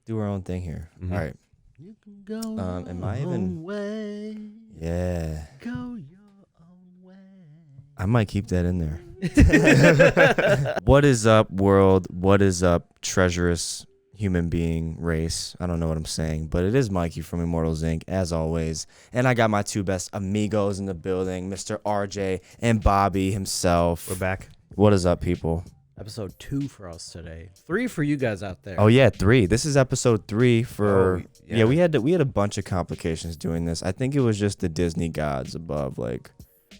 do our own thing here. Mm-hmm. All right. You can go Am I your even? own way. Yeah. Go your own way. I might keep that in there. What is up, world? What is up, treacherous human being race? I don't know what I'm saying, but it is Mikey from Immortals Inc. as always, and I got my two best amigos in the building, Mr. RJ and Bobby himself. We're back. What is up, people? Episode 2 for us today. 3 for you guys out there. Oh yeah, 3. This is episode 3 for. Oh, yeah, we had a bunch of complications doing this. I think it was just the Disney gods above, like,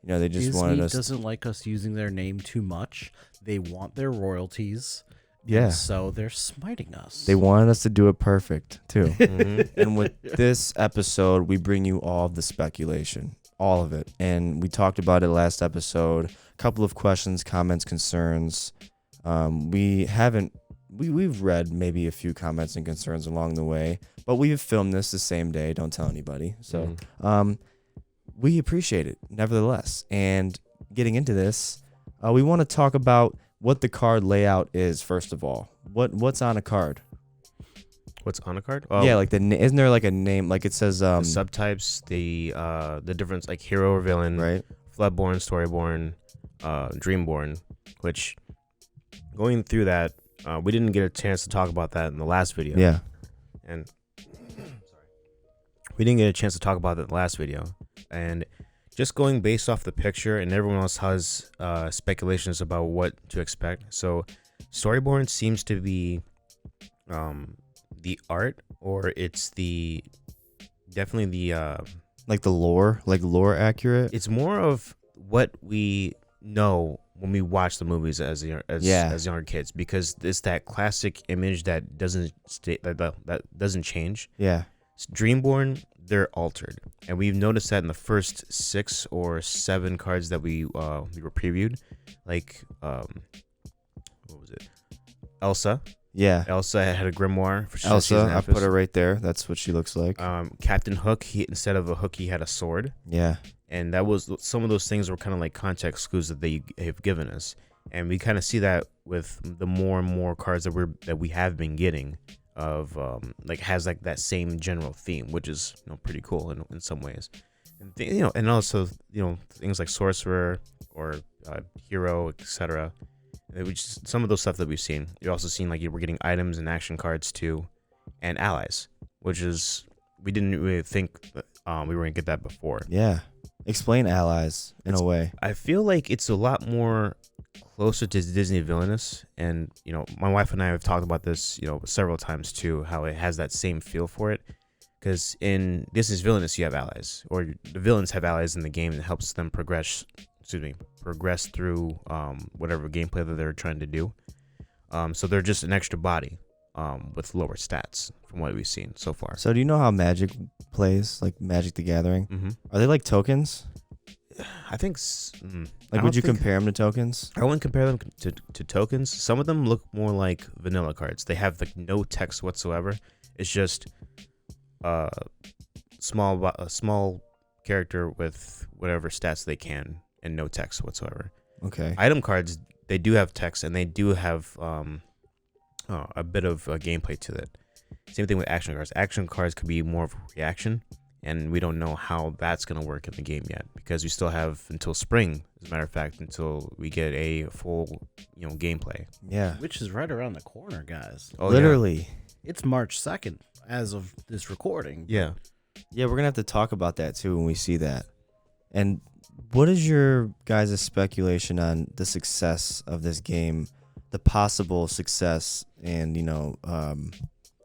you know, they just Disney wanted us. doesn't like us using their name too much. They want their royalties. Yeah. So they're smiting us. They wanted us to do it perfect too. Mm-hmm. And with this episode, we bring you all of the speculation, all of it. And we talked about it last episode. A couple of questions, comments, concerns. We've read maybe a few comments and concerns along the way, but we've filmed this the same day. Don't tell anybody. So, we appreciate it nevertheless. And getting into this, we want to talk about what the card layout is. First of all, what's on a card? What's on a card? Yeah, like isn't there like a name? Like it says the subtypes, the difference, like hero or villain, right? Floodborn, Storyborn, Dreamborn. Which, going through that, we didn't get a chance to talk about that in the last video. Yeah. And we didn't get a chance to talk about that in the last video. And just going based off the picture, and everyone else has speculations about what to expect. So Storyborn seems to be the art, or it's definitely the Like the lore, accurate. it's more of what we know when we watch the movies as younger kids, because it's that classic image that doesn't that doesn't change. Yeah. Dreamborn, they're altered, and we've noticed that in the first 6 or 7 cards that we were previewed. Like what was it? Elsa. Yeah. Elsa had a grimoire. For Elsa, I put her right there. That's what she looks like. Captain Hook, instead of a hook, he had a sword. Yeah. And that was some of those things were kind of like context clues that they have given us, and we kind of see that with the more and more cards that we have been getting of like has like that same general theme, which is pretty cool in some ways, and and also things like sorcerer or hero, etc. Some of those stuff that we've seen. You're also seeing like we're getting items and action cards too, and allies, which is we didn't really think we were gonna get that before. Yeah. Explain allies in a way. I feel like it's a lot more closer to Disney villainous, and my wife and I have talked about this several times too, how it has that same feel for it, because in Disney's villainous you have allies, or the villains have allies in the game that helps them progress through whatever gameplay that they're trying to do. So they're just an extra body with lower stats from what we've seen so far. So do you know how Magic plays, like Magic the Gathering? Mm-hmm. Are they like tokens? I think Would you compare them to tokens? I wouldn't compare them to tokens. Some of them look more like vanilla cards. They have like no text whatsoever. It's just a small character with whatever stats they can and no text whatsoever. Okay. Item cards, they do have text, and they do have a bit of gameplay to it. Same thing with action cards. Action cards could be more of a reaction, and we don't know how that's going to work in the game yet, because we still have until spring, as a matter of fact, until we get a full gameplay. Yeah. Which is right around the corner, guys. Oh, Literally. It's March 2nd as of this recording. Yeah. Yeah, we're going to have to talk about that too when we see that. And what is your guys' speculation on the success of this game, the possible success and,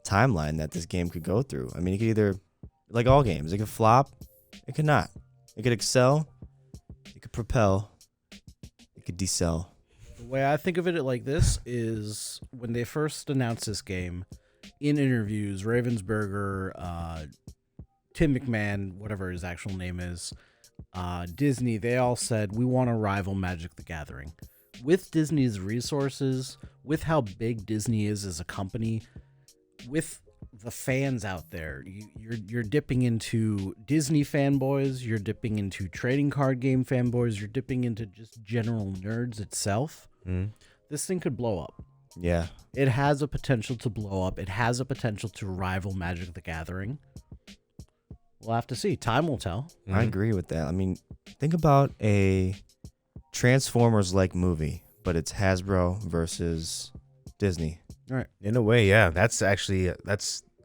timeline that this game could go through? I mean, it could either, like all games, it could flop, it could not. It could excel, it could propel, it could decel. The way I think of it like this is when they first announced this game, in interviews, Ravensburger, Tim McMahon, whatever his actual name is, Disney, they all said, we want to rival Magic the Gathering. With Disney's resources, with how big Disney is as a company, with the fans out there, you're dipping into Disney fanboys, you're dipping into trading card game fanboys, you're dipping into just general nerds itself. Mm-hmm. This thing could blow up. Yeah. It has a potential to blow up. It has a potential to rival Magic the Gathering. We'll have to see. Time will tell. I agree with that. I mean, think about a Transformers-like movie, but it's Hasbro versus Disney. Right. In a way, yeah. That's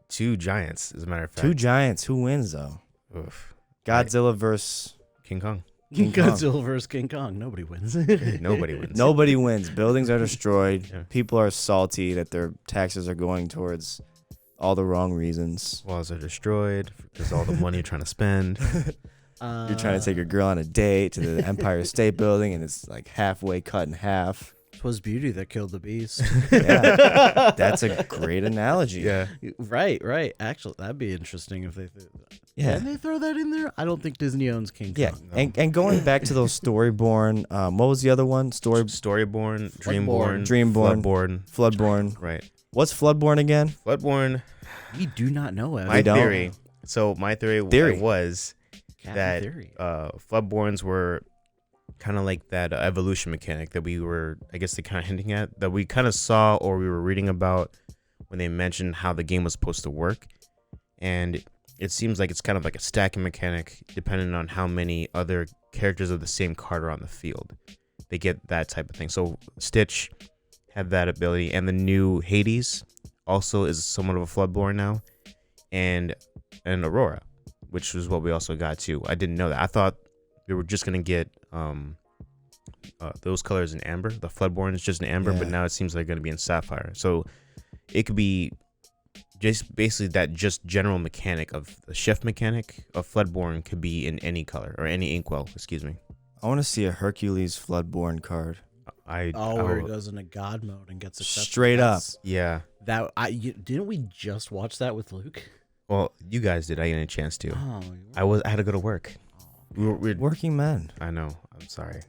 two giants, as a matter of fact. Two giants. Who wins, though? Oof. Godzilla versus King Kong. King Kong. Godzilla vs. King Kong. Nobody wins. Nobody wins. Nobody wins. Buildings are destroyed. Yeah. People are salty that their taxes are going towards all the wrong reasons. Walls are destroyed because all the money you're trying to spend. You're trying to take your girl on a date to the Empire State Building, and it's like halfway cut in half. 'Twas beauty that killed the beast. Yeah, that's a great analogy. Yeah. Right. Actually, that'd be interesting if they. Yeah. Can they throw that in there? I don't think Disney owns King Yeah, Kong. and going back to those Storyborn, what was the other one? Storyborn, Dreamborn, Dreamborn, Floodborn. Right. What's Floodborn again? Floodborn. We do not know. Evan. My don't. theory. So my theory was Captain that Theory. Floodborns were kind of like that evolution mechanic that we were, I guess, they kind of hinting at, that we kind of saw or we were reading about when they mentioned how the game was supposed to work. And it seems like it's kind of like a stacking mechanic, depending on how many other characters of the same card are on the field. They get that type of thing. So Stitch had that ability, and the new Hades also is somewhat of a Floodborn now, and Aurora, which was what we also got too. I didn't know that. I thought we were just gonna get those colors in amber. The Floodborn is just in amber, but Yeah. now it seems like they're gonna be in sapphire. So it could be just basically that just general mechanic of the shift mechanic of Floodborn could be in any color or any inkwell. Excuse me. I want to see a Hercules Floodborn card. I where he goes into God mode and gets accepted. Straight up. yeah. Didn't we just watch that with Luke? Well, you guys did. I didn't get a chance to. Oh, I had to go to work. We're Working men. I know. I'm sorry.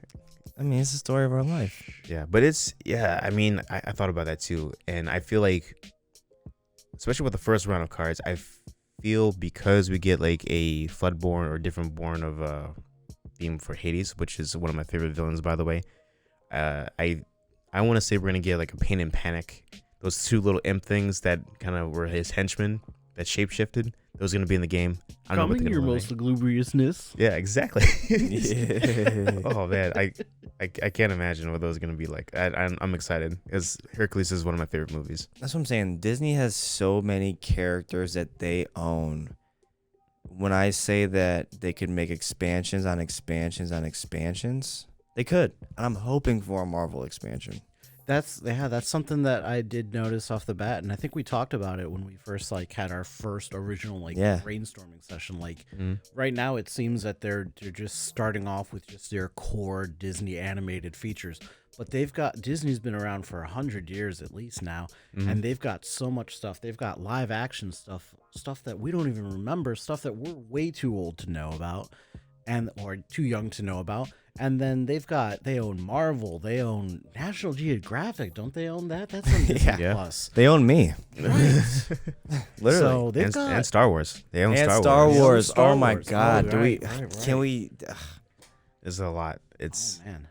I mean, it's the story of our life. Yeah, but I mean, I thought about that too, and I feel like, especially with the first round of cards, I feel because we get like a Floodborn or different born of theme for Hades, which is one of my favorite villains, by the way. I want to say we're gonna get like a Pain and Panic, those two little imp things that kind of were his henchmen that shapeshifted. Those are gonna be in the game. I don't know what coming they're your gonna most look lugubriousness. like. Yeah, exactly. Yeah. Oh man, I can't imagine what those are gonna be like. I'm excited because Hercules is one of my favorite movies. That's what I'm saying. Disney has so many characters that they own. When I say that they could make expansions on expansions on expansions, they could. And I'm hoping for a Marvel expansion. That's something that I did notice off the bat, and I think we talked about it when we first had our first original brainstorming session. Right now, it seems that they're just starting off with just their core Disney animated features, but Disney's been around for 100 years at least now, and they've got so much stuff. They've got live action stuff that we don't even remember, stuff that we're way too old to know about, or too young to know about. And then they own Marvel, they own National Geographic, don't they own that? That's on Disney Yeah. Plus. They own me. Right. Literally. So they've got and Star Wars. They own and Star Wars. Wars. Star Oh my Wars. God. Oh, right. Can we? There's a lot. It's Oh, man.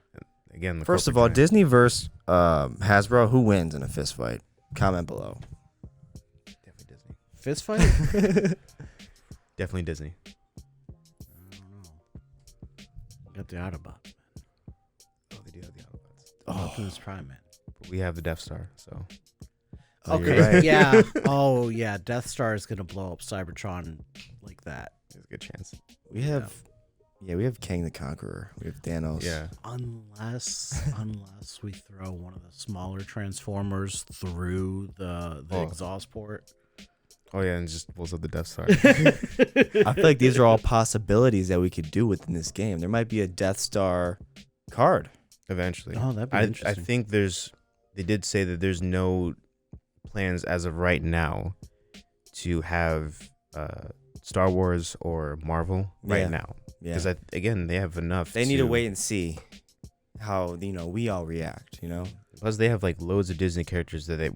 again. The First of all, corporate giant. Disney versus Hasbro. Who wins in a fist fight? Comment below. Definitely Disney. Fist fight? Definitely Disney. I don't know. Got the Autobot. Oh, they do have the Autobots. Optimus Prime, man. But we have the Death Star, so Oh, you're Okay, right. yeah. Oh, yeah. Death Star is gonna blow up Cybertron like that. there's a good chance. We have, we have Kang the Conqueror. We have Thanos. Yeah. Unless we throw one of the smaller Transformers through the Oh. exhaust port. Oh yeah, and just pulls up the Death Star. I feel like these are all possibilities that we could do within this game. There might be a Death Star card. Eventually. Oh, that'd be I interesting. think they did say that there's no plans as of right now to have Star Wars or Marvel right Yeah. now. Yeah. Because again, they have enough. They need to wait and see how we all react. Plus, they have like loads of Disney characters that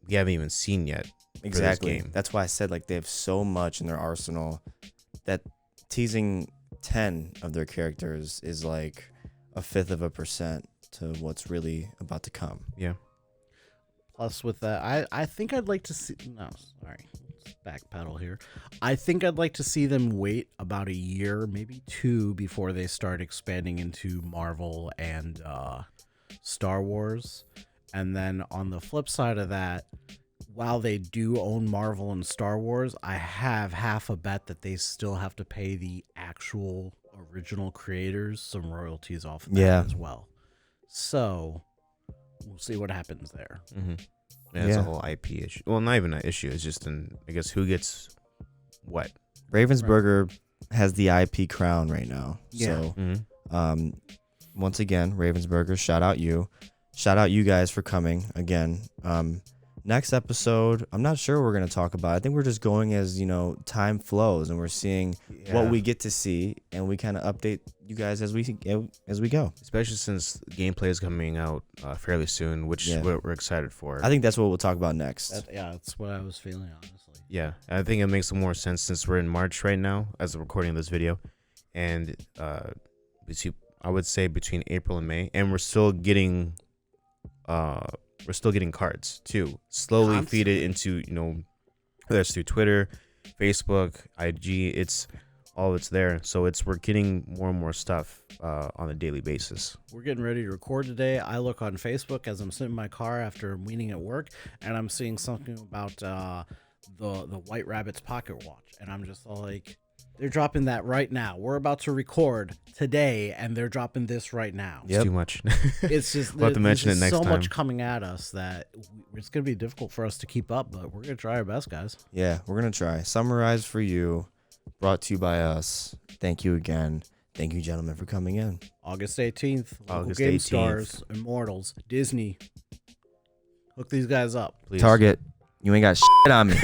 we haven't even seen yet. Exactly. game. That's why I said they have so much in their arsenal that teasing 10 of their characters is like 1/5% to what's really about to come. Yeah. Plus, with that, I think I'd like to see. No, sorry, let's backpedal here. I think I'd like to see them wait about a year, maybe 2, before they start expanding into Marvel and Star Wars. And then on the flip side of that, while they do own Marvel and Star Wars, I have half a bet that they still have to pay the actual original creators some royalties off of that as well. So we'll see what happens there. Yeah, it's a whole IP issue. Well, not even an issue. It's just I guess who gets what. Ravensburger has the IP crown right now. Yeah. So, once again, Ravensburger, shout out you guys for coming again. Next episode, I'm not sure what we're going to talk about. I think we're just going as, time flows and we're seeing what we get to see, and we kind of update you guys as we go. Especially since gameplay is coming out fairly soon, which we're excited for. I think that's what we'll talk about next. That's what I was feeling, honestly. Yeah, I think it makes more sense since we're in March right now as of recording this video, and I would say between April and May, and we're still getting cards too. Slowly feed it into, whether it's through Twitter, Facebook, IG, it's there. So we're getting more and more stuff on a daily basis. We're getting ready to record today. I look on Facebook as I'm sitting in my car after meeting at work, and I'm seeing something about the White Rabbit's pocket watch, and I'm just all like, they're dropping that right now. We're about to record today, and they're dropping this right now. It's too much. It's just we'll have to mention it next time. So much coming at us that it's going to be difficult for us to keep up, but we're going to try our best, guys. Yeah, we're going to try. Summarize for you, brought to you by us. Thank you again. Thank you, gentlemen, for coming in. August 18th. August Game 18th. Stars, Immortals, Disney. Hook these guys up. Please. Target, you ain't got shit on me.